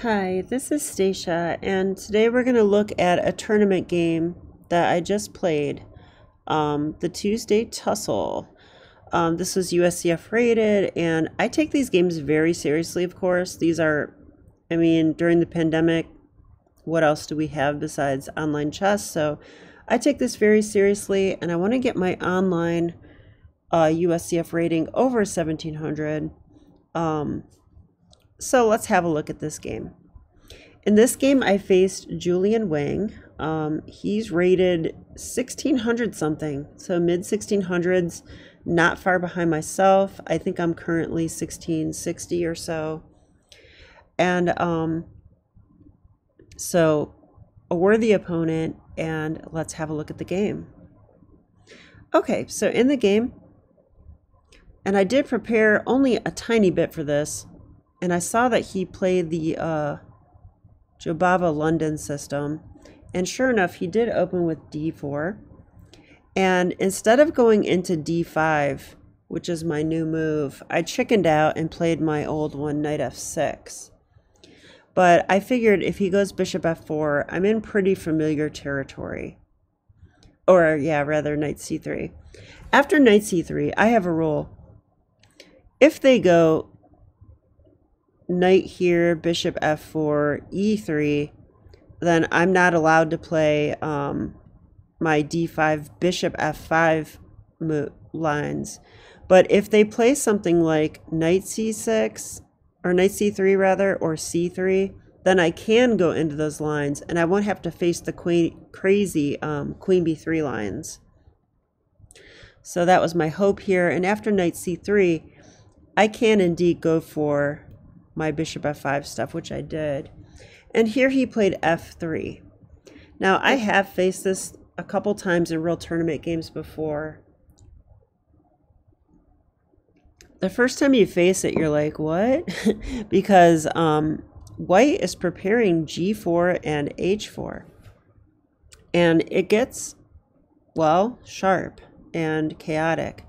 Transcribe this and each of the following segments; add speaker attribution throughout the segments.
Speaker 1: Hi, this is Stacia, and today we're going to look at a tournament game that I just played, the Tuesday Tussle. This was USCF rated, and I take these games very seriously, of course. These are, during the pandemic, what else do we have besides online chess? So I take this very seriously, and I want to get my online USCF rating over 1700. So let's have a look at this game. In this game, I faced Julian Wang. He's rated 1600 something, so mid 1600s, not far behind myself. I think I'm currently 1660 or so. And so a worthy opponent, and let's have a look at the game. Okay, so in the game, and I did prepare only a tiny bit for this, and I saw that he played the Jobava London system, and sure enough, he did open with d4, and instead of going into d5, which is my new move, I chickened out and played my old one, knight f6. But I figured if he goes bishop f4, I'm in pretty familiar territory. Or yeah, rather knight c3. After knight c3, I have a rule. If they go knight here, bishop f4, e3, then I'm not allowed to play my d5, bishop f5 lines. But if they play something like knight c6, or knight c3 rather, or c3, then I can go into those lines, and I won't have to face the crazy queen b3 lines. So that was my hope here, and after knight c3, I can indeed go for my bishop f5 stuff, which I did. And here he played f3. Now, I have faced this a couple times in real tournament games before. The first time you face it, you're like, what? Because white is preparing g4 and h4. And it gets, well, sharp and chaotic.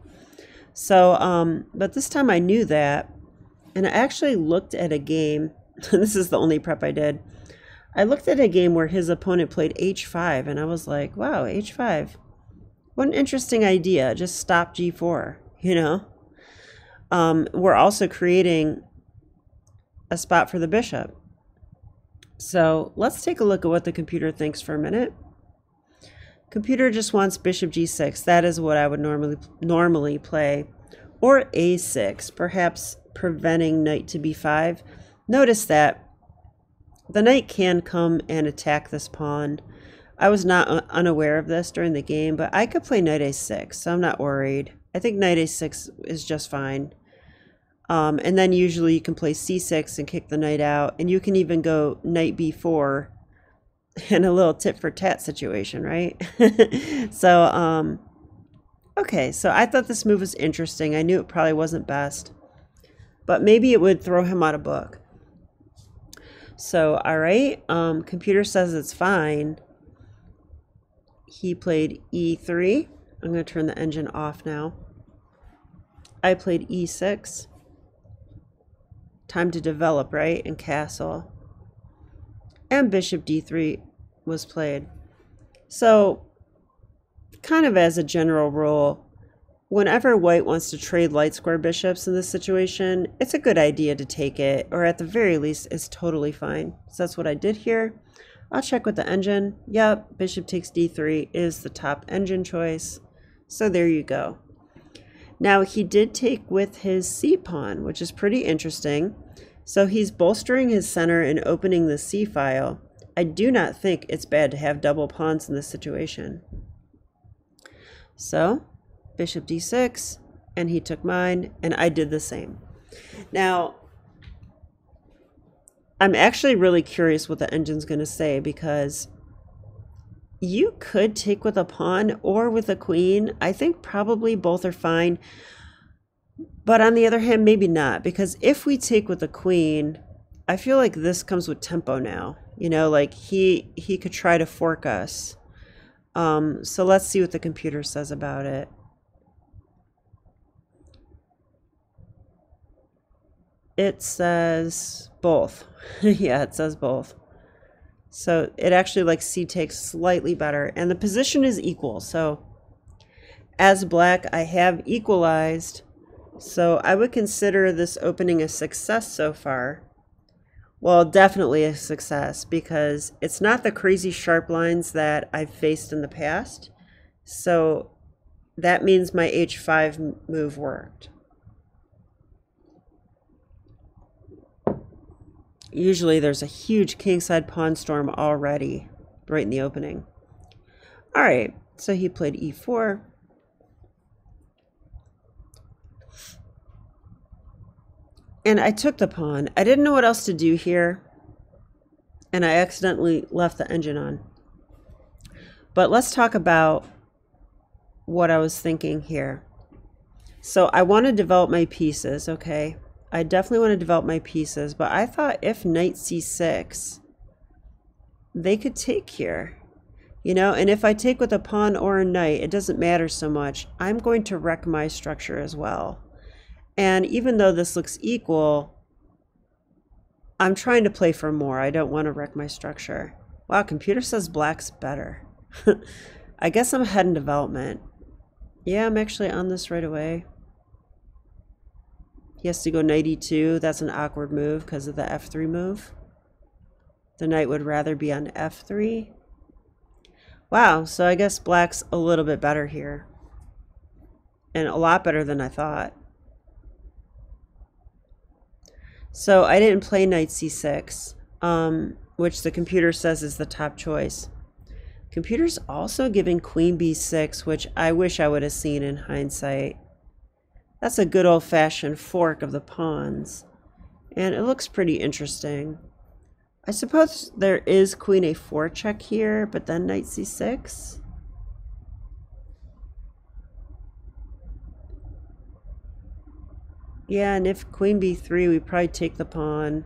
Speaker 1: So, but this time I knew that. And I actually looked at a game, this is the only prep I did. I looked at a game where his opponent played h5, and I was like, wow, h5. What an interesting idea. Just stop g4, you know? We're also creating a spot for the bishop. So let's take a look at what the computer thinks for a minute. Computer just wants bishop g6. That is what I would normally play. Or a6, perhaps preventing knight to b5. Notice that the knight can come and attack this pawn. I was not unaware of this during the game, but I could play knight a6, so I'm not worried. I think knight a6 is just fine. And then usually you can play c6 and kick the knight out, and you can even go knight b4 in a little tit for tat situation, right? So, okay, so I thought this move was interesting. I knew it probably wasn't best, but maybe it would throw him out of book. So, all right, computer says it's fine. He played e3. I'm going to turn the engine off now. I played e6. Time to develop, right? And castle. And bishop d3 was played. So, kind of as a general rule, whenever white wants to trade light square bishops in this situation, it's a good idea to take it, or at the very least, it's totally fine. So that's what I did here. I'll check with the engine. Yep, bishop takes d3 is the top engine choice. So there you go. Now he did take with his c-pawn, which is pretty interesting. So he's bolstering his center and opening the c-file. I do not think it's bad to have double pawns in this situation. So bishop d6, and he took mine, and I did the same. Now, I'm actually really curious what the engine's going to say, because you could take with a pawn or with a queen. I think probably both are fine. But on the other hand, maybe not, because if we take with a queen, I feel like this comes with tempo now. You know, like he could try to fork us. So let's see what the computer says about it. It says both. Yeah, it says both. So it actually likes C takes slightly better. And the position is equal. So as black, I have equalized. So I would consider this opening a success so far. Well, definitely a success because it's not the crazy sharp lines that I've faced in the past. So that means my H5 move worked. Usually there's a huge kingside pawn storm already right in the opening. All right, so he played E4. And I took the pawn. I didn't know what else to do here. And I accidentally left the engine on. But let's talk about what I was thinking here. So I want to develop my pieces, okay? I definitely want to develop my pieces. But I thought if knight c6, they could take here. You know, and if I take with a pawn or a knight, it doesn't matter so much. I'm going to wreck my structure as well. And even though this looks equal, I'm trying to play for more. I don't want to wreck my structure. Wow, computer says black's better. I guess I'm ahead in development. Yeah, I'm actually on this right away. He has to go knight e2. That's an awkward move because of the f3 move. The knight would rather be on f3. Wow, so I guess black's a little bit better here. And a lot better than I thought. So I didn't play knight c6, which the computer says is the top choice. Computer's also giving queen b6, which I wish I would have seen in hindsight. That's a good old-fashioned fork of the pawns. And it looks pretty interesting. I suppose there is queen a4 check here, but then knight c6. Yeah, and if queen b3, we probably take the pawn.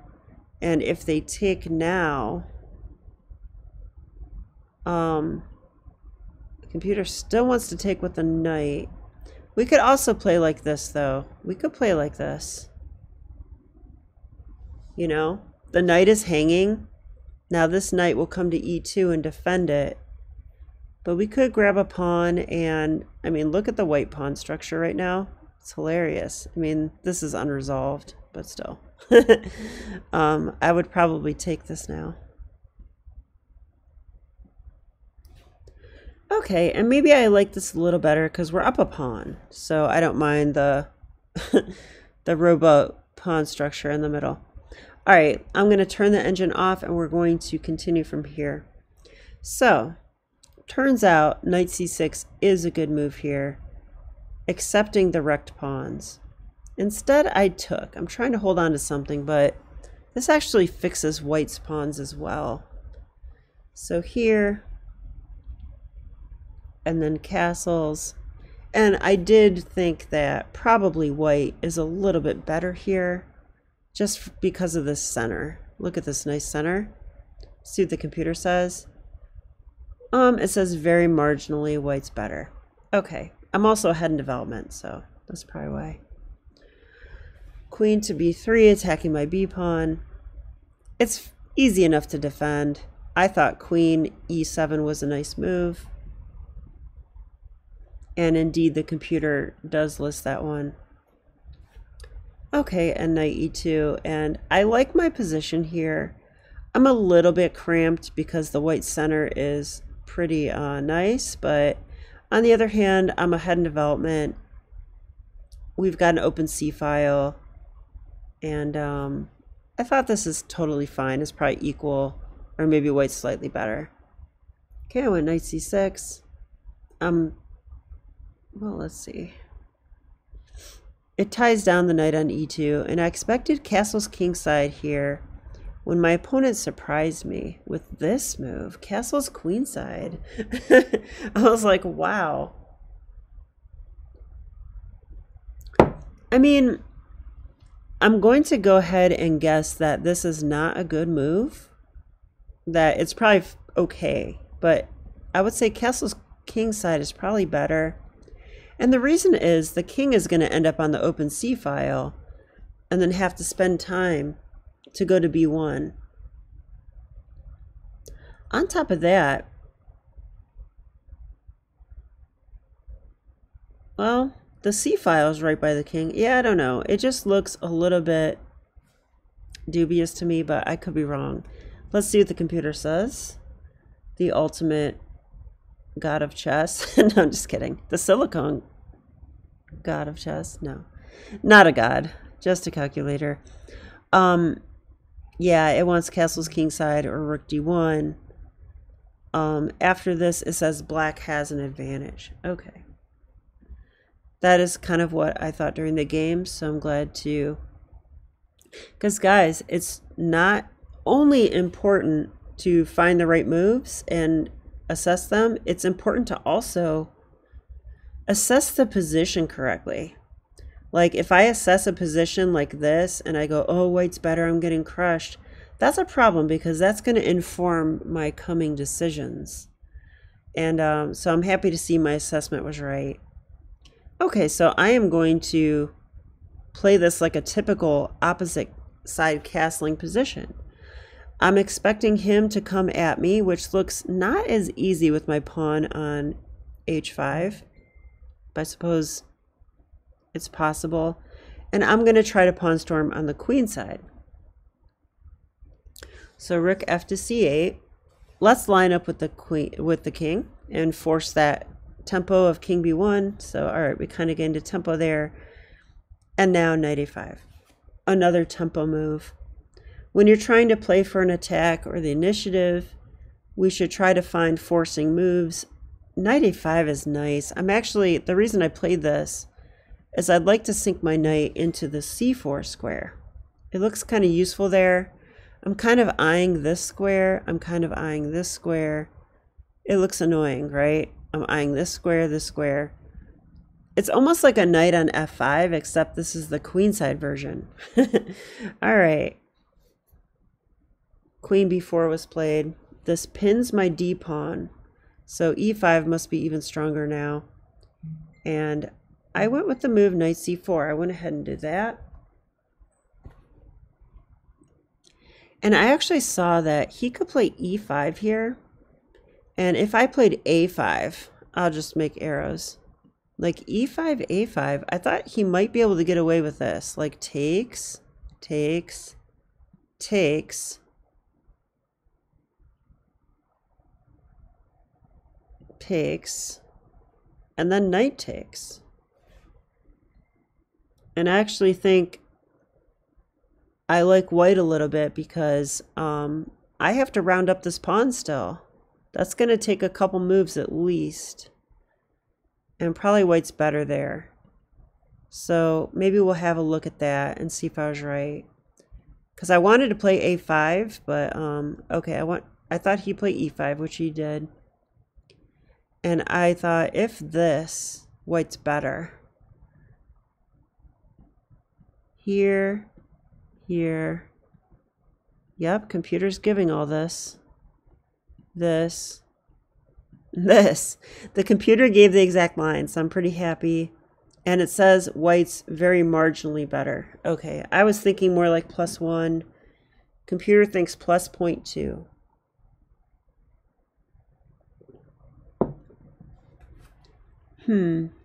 Speaker 1: And if they take now, the computer still wants to take with the knight. We could also play like this, though. We could play like this. You know, the knight is hanging. Now this knight will come to e2 and defend it. But we could grab a pawn and, I mean, look at the white pawn structure right now. It's hilarious. I mean, this is unresolved, but still. I would probably take this now. Okay, and maybe I like this a little better because we're up a pawn. So I don't mind the, the rowboat pawn structure in the middle. All right, I'm going to turn the engine off and we're going to continue from here. So, turns out knight c6 is a good move here. Accepting the wrecked pawns. Instead, I took. I'm trying to hold on to something, but this actually fixes white's pawns as well. So here, and then castles. And I did think that probably white is a little bit better here, just because of this center. Look at this nice center. See what the computer says. It says very marginally white's better. Okay. I'm also ahead in development, so that's probably why. Queen to b3, attacking my b pawn. It's easy enough to defend. I thought queen e7 was a nice move. And indeed, the computer does list that one. Okay, and knight e2. And I like my position here. I'm a little bit cramped because the white center is pretty nice, but on the other hand, I'm ahead in development. We've got an open C file. And I thought this is totally fine. It's probably equal, or maybe white's slightly better. Okay, I went knight c6. Well, let's see. It ties down the knight on e2, and I expected castle's kingside here when my opponent surprised me with this move, castle's queenside. I was like, wow. I mean, I'm going to go ahead and guess that this is not a good move, that it's probably okay, but I would say castle's kingside is probably better. And the reason is the king is going to end up on the open C file, and then have to spend time to go to B1. On top of that, well, the C file is right by the king. Yeah, I don't know. It just looks a little bit dubious to me, but I could be wrong. Let's see what the computer says. The ultimate god of chess. No, I'm just kidding. The silicone god of chess. No, not a god, just a calculator. Yeah, it wants castles kingside or rook d1. After this, it says black has an advantage. Okay. That is kind of what I thought during the game, so I'm glad to... Because, guys, it's not only important to find the right moves and assess them, it's important to also assess the position correctly. Like, if I assess a position like this and I go, oh, white's better, I'm getting crushed, that's a problem because that's going to inform my coming decisions. And so I'm happy to see my assessment was right. Okay, so I am going to play this like a typical opposite side castling position. I'm expecting him to come at me, which looks not as easy with my pawn on h5. But I suppose it's possible. And I'm going to try to pawn storm on the queen side. So rook f to c8. Let's line up with the queen, with the king, and force that tempo of king b1. So all right, we kind of get into tempo there. And now knight a5. Another tempo move. When you're trying to play for an attack or the initiative, we should try to find forcing moves. Knight a5 is nice. I'm actually, the reason I played this is I'd like to sink my knight into the c4 square. It looks kind of useful there. I'm kind of eyeing this square. I'm kind of eyeing this square. It looks annoying, right? I'm eyeing this square, this square. It's almost like a knight on f5, except this is the queenside version. All right. Queen b4 was played. This pins my d pawn. So e5 must be even stronger now. And I went with the move knight c4. I went ahead and did that. And I actually saw that he could play e5 here. And if I played a5, I'll just make arrows. Like e5, a5. I thought he might be able to get away with this. Like takes, takes, takes, takes, and then knight takes. And I actually think I like white a little bit because I have to round up this pawn still. That's going to take a couple moves at least. And probably white's better there. So maybe we'll have a look at that and see if I was right. Because I wanted to play a5, but okay, I thought he'd play e5, which he did. And I thought if this, white's better. Here, here. Yep, computer's giving all this. This. The computer gave the exact line, so I'm pretty happy. And it says white's very marginally better. Okay, I was thinking more like +1. Computer thinks plus 0.2.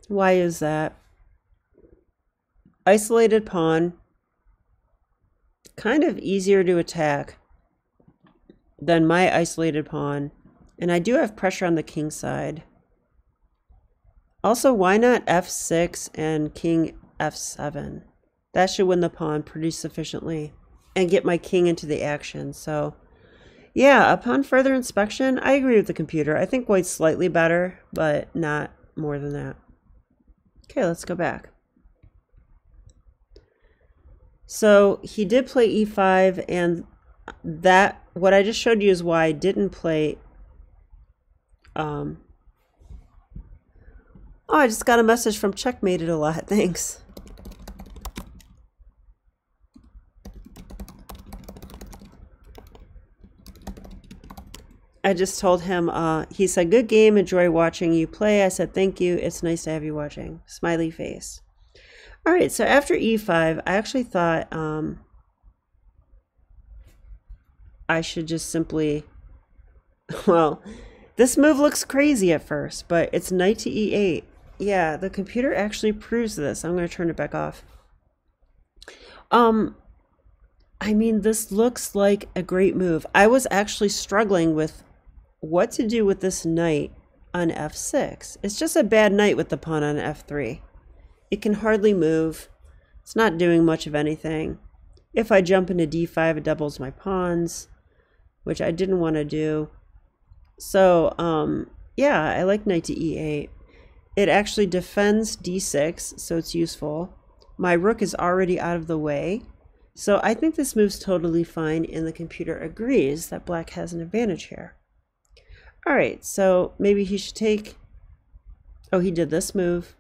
Speaker 1: Why is that? Isolated pawn. Kind of easier to attack than my isolated pawn. And I do have pressure on the king side. Also, why not f6 and king f7? That should win the pawn pretty sufficiently and get my king into the action. So, yeah, upon further inspection, I agree with the computer. I think white's slightly better, but not more than that. Okay, let's go back. So he did play e5, and that, what I just showed you is why I didn't play. Oh, I just got a message from Checkmated a lot. Thanks. I just told him, he said, good game, enjoy watching you play. I said, thank you. It's nice to have you watching. Smiley face. All right, so after e5, I actually thought I should just simply, well, this move looks crazy at first, but it's knight to e8. Yeah, the computer actually proves this. I'm going to turn it back off. I mean, this looks like a great move. I was actually struggling with what to do with this knight on f6. It's just a bad knight with the pawn on f3. It can hardly move. It's not doing much of anything. If I jump into d5, it doubles my pawns, which I didn't want to do. So, yeah, I like knight to e8. It actually defends d6, so it's useful. My rook is already out of the way. So I think this move's totally fine, and the computer agrees that black has an advantage here. All right, so maybe he should take... Oh, he did this move.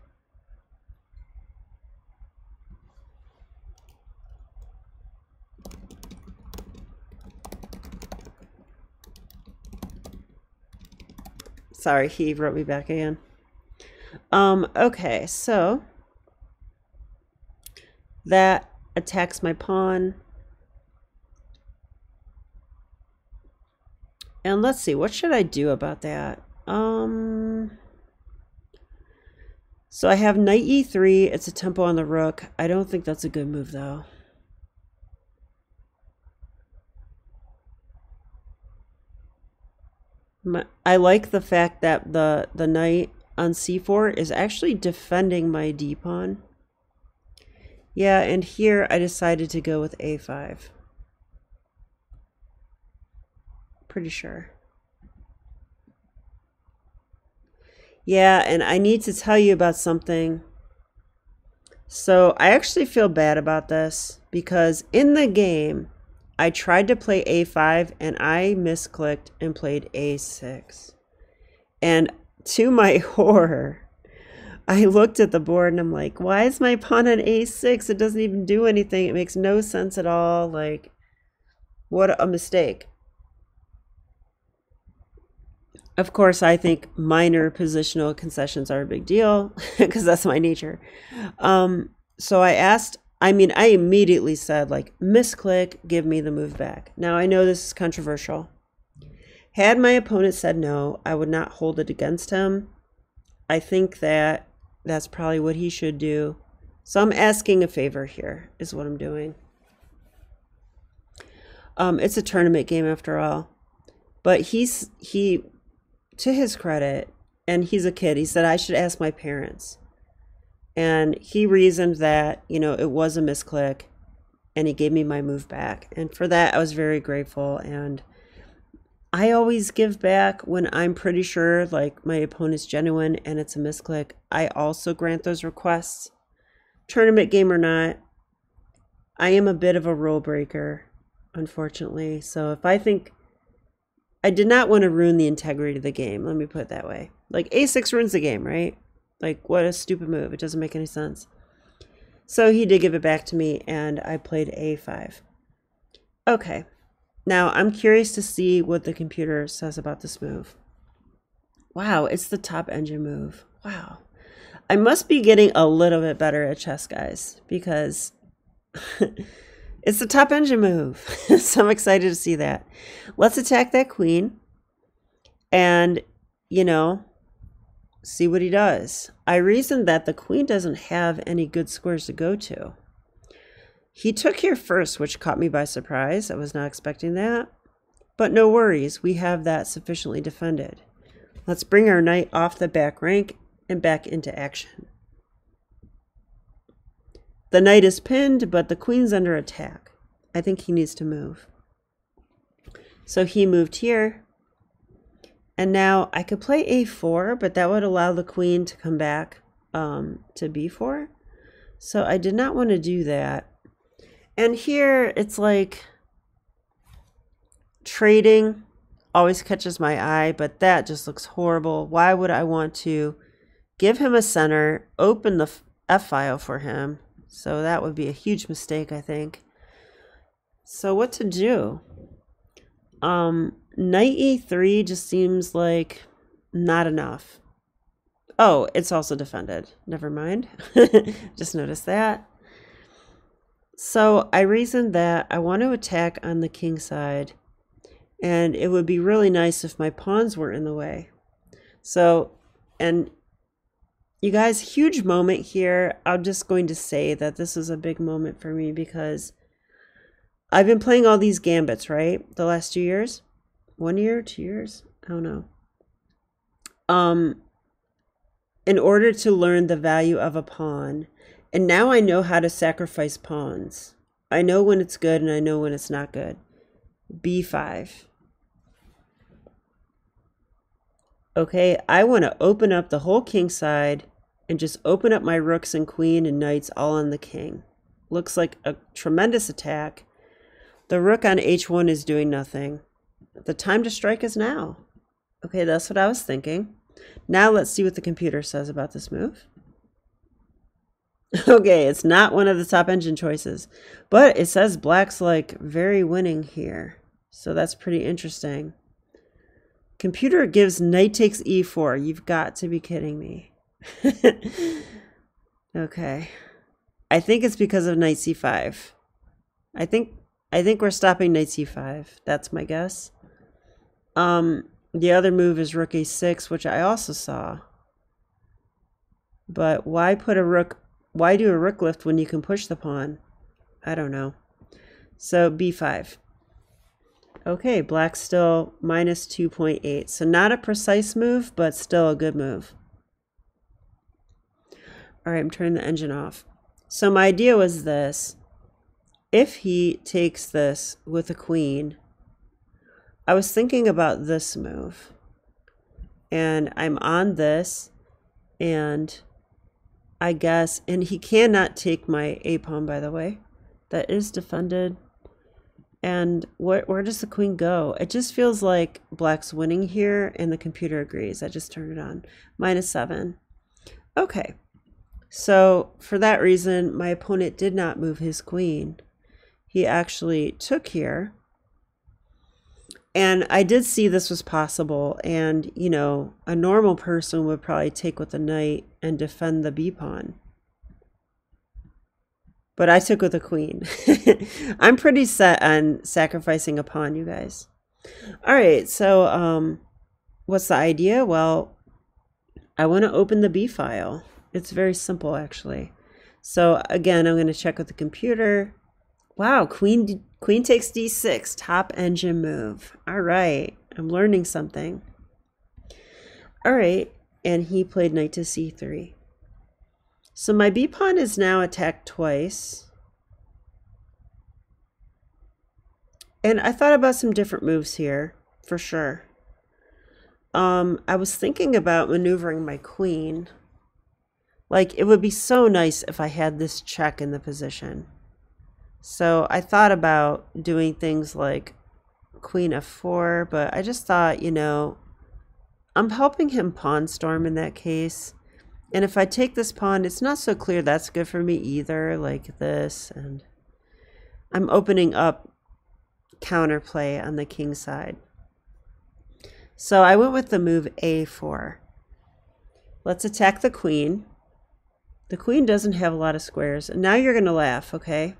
Speaker 1: Sorry, he wrote me back again. Okay, so that attacks my pawn. And let's see, what should I do about that? So I have knight e3. It's a tempo on the rook. I don't think that's a good move, though. I like the fact that the knight on c4 is actually defending my d-pawn. Yeah, and here I decided to go with a5. Pretty sure. Yeah, and I need to tell you about something. So I actually feel bad about this because in the game, I tried to play a5 and I misclicked and played a6. And to my horror, I looked at the board and I'm like, why is my pawn on a6? It doesn't even do anything. It makes no sense at all. Like, what a mistake. Of course, I think minor positional concessions are a big deal because that's my nature. So I immediately said, like, misclick, give me the move back. Now, I know this is controversial. Had my opponent said no, I would not hold it against him. I think that that's probably what he should do. So I'm asking a favor here, is what I'm doing. It's a tournament game after all. But he, to his credit, and he's a kid, he said I should ask my parents. And he reasoned that, you know, it was a misclick, and he gave me my move back. And for that, I was very grateful. And I always give back when I'm pretty sure, like, my opponent's genuine and it's a misclick. I also grant those requests. Tournament game or not, I am a bit of a rule breaker, unfortunately. So if I think... I did not want to ruin the integrity of the game. Let me put it that way. Like, a6 ruins the game, right? Like, what a stupid move. It doesn't make any sense. So he did give it back to me, and I played a5. Okay. Now, I'm curious to see what the computer says about this move. Wow, it's the top engine move. Wow. I must be getting a little bit better at chess, guys, because... It's the top engine move. So I'm excited to see that. Let's attack that queen and, you know, see what he does. I reasoned that the queen doesn't have any good squares to go to. He took here first, which caught me by surprise. I was not expecting that. But no worries. We have that sufficiently defended. Let's bring our knight off the back rank and back into action. The knight is pinned, but the queen's under attack. I think he needs to move. So he moved here. And now I could play a4, but that would allow the queen to come back to b4. So I did not want to do that. And here it's like trading always catches my eye, but that just looks horrible. Why would I want to give him a center, open the F file for him? So that would be a huge mistake, I think. So what to do? Knight e3 just seems like not enough. Oh, it's also defended. Never mind. Just noticed that. So I reasoned that I want to attack on the king side, and it would be really nice if my pawns were in the way. So, and you guys, huge moment here. I'm just going to say that this is a big moment for me because I've been playing all these gambits, right? The last 2 years? 1 year, 2 years? I don't know. In order to learn the value of a pawn. And now I know how to sacrifice pawns. I know when it's good and I know when it's not good. B5. Okay, I want to open up the whole king side and just open up my rooks and queen and knights all on the king. Looks like a tremendous attack. The rook on h1 is doing nothing. The time to strike is now. Okay, that's what I was thinking. Now let's see what the computer says about this move. Okay, it's not one of the top engine choices, but it says black's like very winning here. So that's pretty interesting. Computer gives knight takes e4. You've got to be kidding me. Okay. I think it's because of knight c5. I think we're stopping knight c5. That's my guess. The other move is rook a6, which I also saw. But why put a rook? Why do a rook lift when you can push the pawn? I don't know. So b5. Okay, black's still minus 2.8. So not a precise move, but still a good move. All right, I'm turning the engine off. So my idea was this. If he takes this with a queen, I was thinking about this move. And I'm on this, and I guess, and he cannot take my a pawn, by the way. That is defended. And where does the queen go? It just feels like black's winning here, and the computer agrees. I just turned it on. -7. Okay. So for that reason, my opponent did not move his queen. He actually took here. And I did see this was possible. And, you know, a normal person would probably take with the knight and defend the b pawn. But I took with a queen. I'm pretty set on sacrificing a pawn, you guys. All right, so what's the idea? Well, I want to open the B file. It's very simple, actually. So again, I'm going to check with the computer. Wow, queen takes d6, top engine move. All right, I'm learning something. All right, and he played knight to c3. So my b pawn is now attacked twice. And I thought about some different moves here, for sure. I was thinking about maneuvering my queen. Like, it would be so nice if I had this check in the position. So I thought about doing things like queen f4, but I just thought, you know, I'm helping him pawn storm in that case. And if I take this pawn, it's not so clear that's good for me either, like this. And I'm opening up counterplay on the king side. So I went with the move a4. Let's attack the queen. The queen doesn't have a lot of squares. And now you're going to laugh, okay?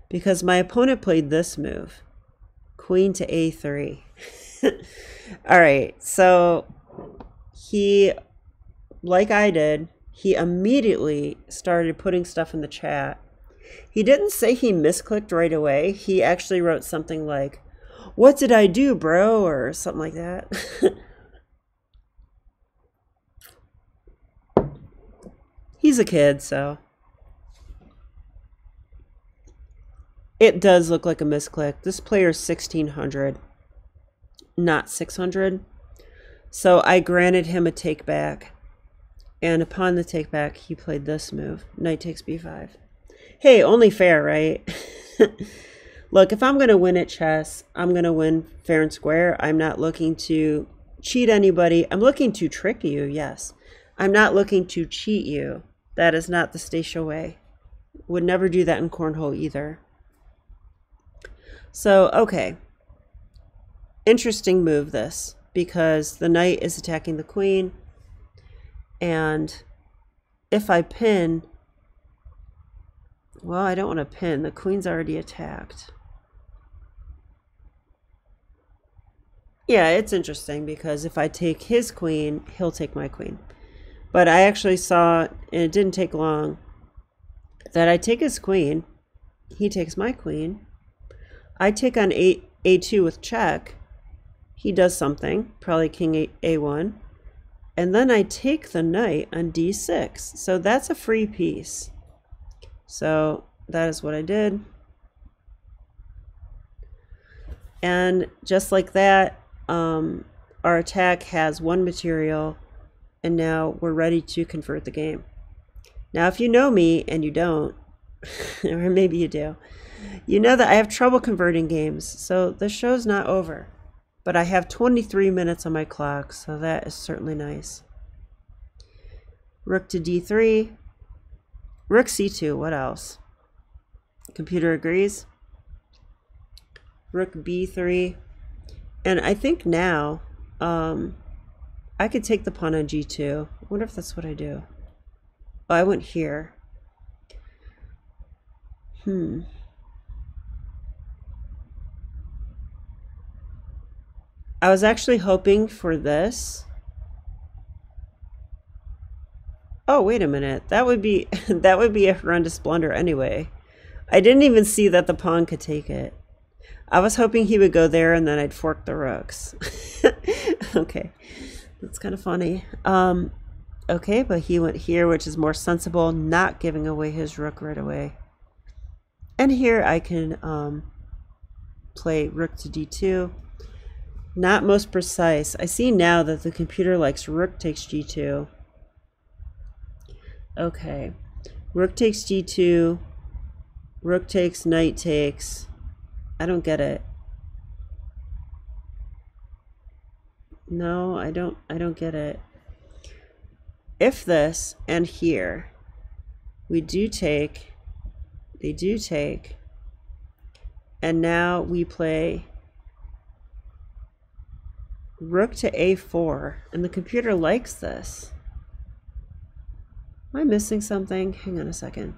Speaker 1: Because my opponent played this move. Queen to a3. All right, so he, like I did, he immediately started putting stuff in the chat. He didn't say he misclicked right away. He actually wrote something like, "What did I do, bro?" or something like that. He's a kid, so. It does look like a misclick. This player's 1600, not 600. So I granted him a take back. And upon the take back, he played this move. Knight takes b5. Hey, only fair, right? Look, if I'm going to win at chess, I'm going to win fair and square. I'm not looking to cheat anybody. I'm looking to trick you, yes. I'm not looking to cheat you. That is not the Stacia way. Would never do that in cornhole either. So, okay. Interesting move, this, because the knight is attacking the queen. And if I pin, well, I don't want to pin. The queen's already attacked. Yeah, it's interesting because if I take his queen, he'll take my queen. But I actually saw, and it didn't take long, that I take his queen, he takes my queen. I take on A2 with check. He does something, probably king A1. And then I take the knight on D6. So that's a free piece. So that is what I did. And just like that, our attack has one material, and now we're ready to convert the game. Now, if you know me, and you don't, or maybe you do, you know that I have trouble converting games, so the show's not over. But I have 23 minutes on my clock, so that is certainly nice. Rook to D3. Rook C2, what else? Computer agrees. Rook B3. And I think now I could take the pawn on G2. I wonder if that's what I do. Oh, I went here. I was actually hoping for this. Oh, wait a minute. That would be a horrendous blunder anyway. I didn't even see that the pawn could take it. I was hoping he would go there and then I'd fork the rooks. Okay. That's kind of funny. Okay, but he went here, which is more sensible, not giving away his rook right away. And here I can play rook to D2. Not most precise. I see now that the computer likes rook takes G2. Okay. Rook takes G2. Rook takes, knight takes. I don't get it. No, I don't get it. If this and here we do take, they do take, and now we play rook to A4, and the computer likes this. Am I missing something? Hang on a second.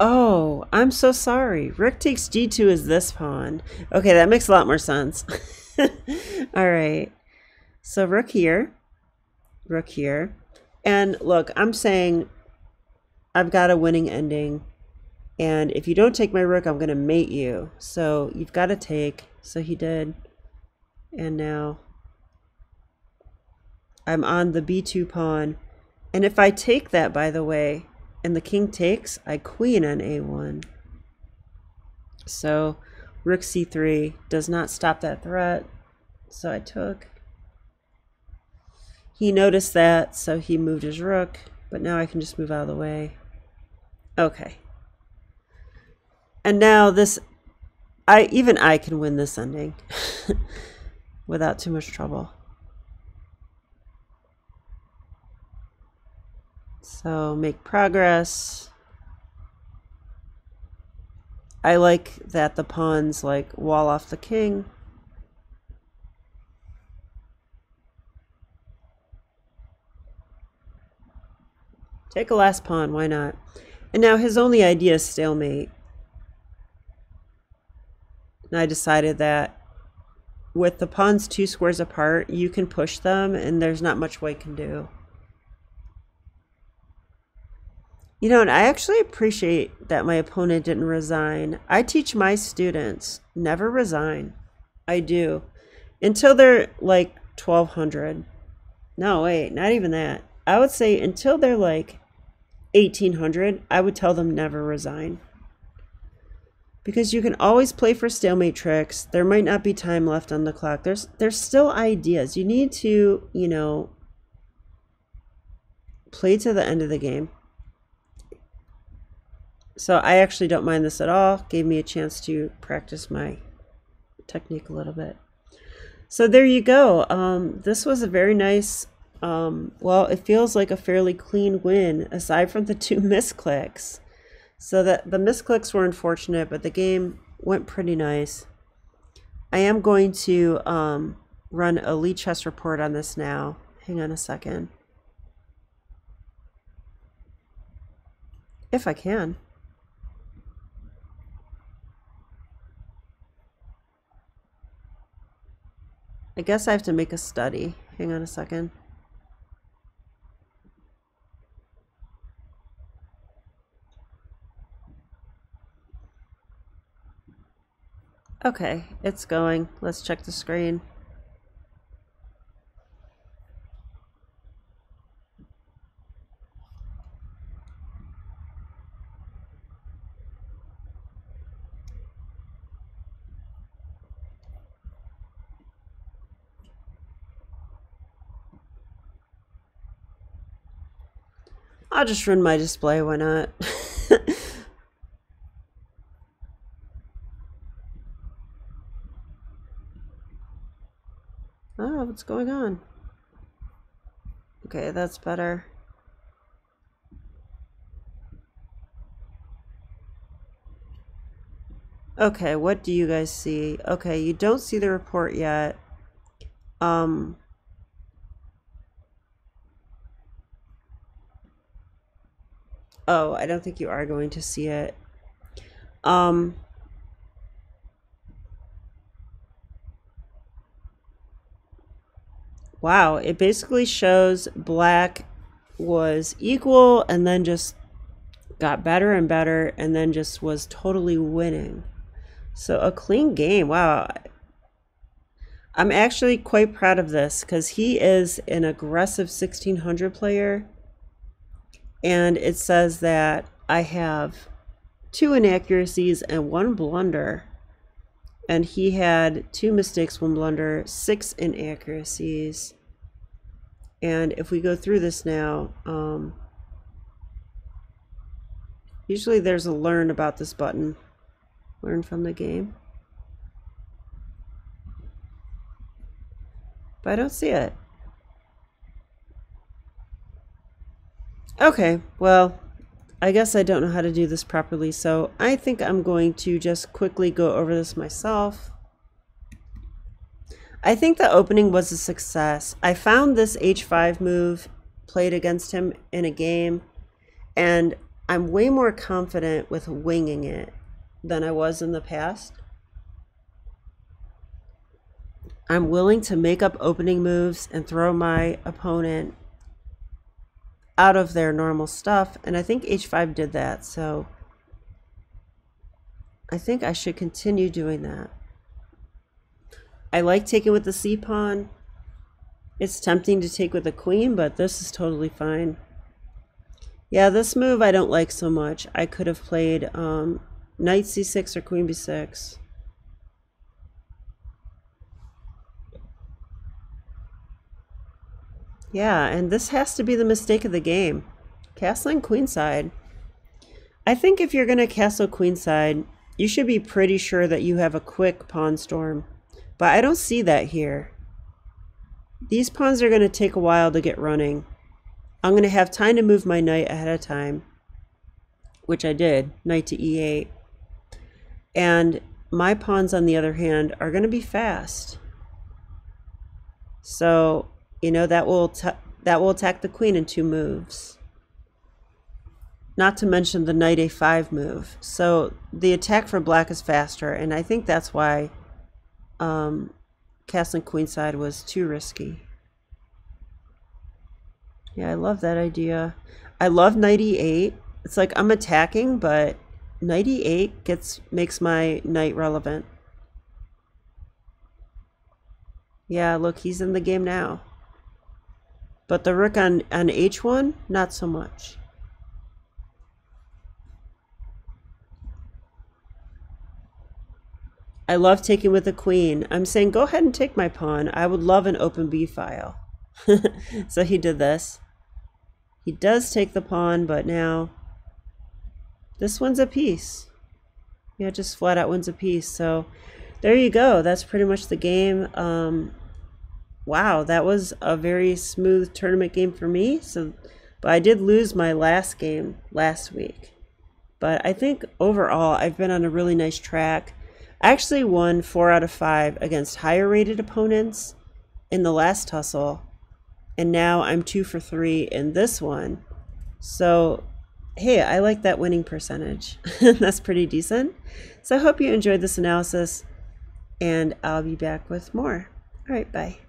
Speaker 1: Oh, I'm so sorry. Rook takes G2 is this pawn. Okay, that makes a lot more sense. All right. So rook here. Rook here. And look, I'm saying I've got a winning ending. And if you don't take my rook, I'm going to mate you. So you've got to take. So he did. And now I'm on the B2 pawn. And if I take that, by the way, and the king takes, I queen on A1. So rook C3 does not stop that threat. So I took. He noticed that, so he moved his rook. But now I can just move out of the way. Okay. And now this, even I can win this ending without too much trouble. So make progress. I like that the pawns like wall off the king. Take a last pawn, why not? And now his only idea is stalemate. And I decided that with the pawns 2 squares apart, you can push them and there's not much white can do. You know, and I actually appreciate that my opponent didn't resign. I teach my students, never resign. I do. Until they're like 1200. No, wait, not even that. I would say until they're like 1800, I would tell them never resign. Because you can always play for stalemate tricks. There might not be time left on the clock. There's still ideas. You need to, you know, play to the end of the game. So I actually don't mind this at all. Gave me a chance to practice my technique a little bit. So there you go. This was a very nice, well, it feels like a fairly clean win aside from the 2 misclicks. So that the misclicks were unfortunate, but the game went pretty nice. I am going to run a lead chess report on this now. Hang on a second. If I can. I guess I have to make a study. Hang on a second. Okay, it's going. Let's check the screen. I'll just run my display, why not? Oh, what's going on? Okay, that's better. Okay, what do you guys see? Okay, you don't see the report yet. Oh, I don't think you are going to see it. Wow, it basically shows black was equal and then just got better and better and then just was totally winning. So a clean game. Wow. I'm actually quite proud of this because he is an aggressive 1600 player. And it says that I have 2 inaccuracies and 1 blunder. And he had 2 mistakes, 1 blunder, 6 inaccuracies. And if we go through this now, usually there's a learn about this button. Learn from the game. But I don't see it. Okay, well, I guess I don't know how to do this properly, so I think I'm going to just quickly go over this myself. I think the opening was a success. I found this h5 move played against him in a game, and I'm way more confident with winging it than I was in the past. I'm willing to make up opening moves and throw my opponent out of their normal stuff, and I think h5 did that, so I think I should continue doing that. I like taking with the c pawn. It's tempting to take with the queen, but this is totally fine. Yeah, this move I don't like so much. I could have played knight c6 or queen b6. Yeah, and this has to be the mistake of the game. Castling queenside. I think if you're going to castle queenside, you should be pretty sure that you have a quick pawn storm. But I don't see that here. These pawns are going to take a while to get running. I'm going to have time to move my knight ahead of time, which I did, knight to e8. And my pawns, on the other hand, are going to be fast. So, you know, that will attack the queen in 2 moves. Not to mention the knight a5 move. So the attack for black is faster, and I think that's why castling queenside was too risky. Yeah, I love that idea. I love knight e8. It's like I'm attacking, but knight e8 makes my knight relevant. Yeah, look, he's in the game now. But the rook on h1, not so much. I love taking with the queen. I'm saying go ahead and take my pawn. I would love an open b file. So he did this. He does take the pawn, but now this wins a piece. Yeah, just flat out wins a piece. So there you go. That's pretty much the game. Wow, that was a very smooth tournament game for me. But I did lose my last game last week. But I think overall I've been on a really nice track. I actually won 4 out of 5 against higher rated opponents, in the last tussle, and now I'm 2 for 3 in this one. So hey, I like that winning percentage. That's pretty decent. So I hope you enjoyed this analysis, and I'll be back with more. All right, bye.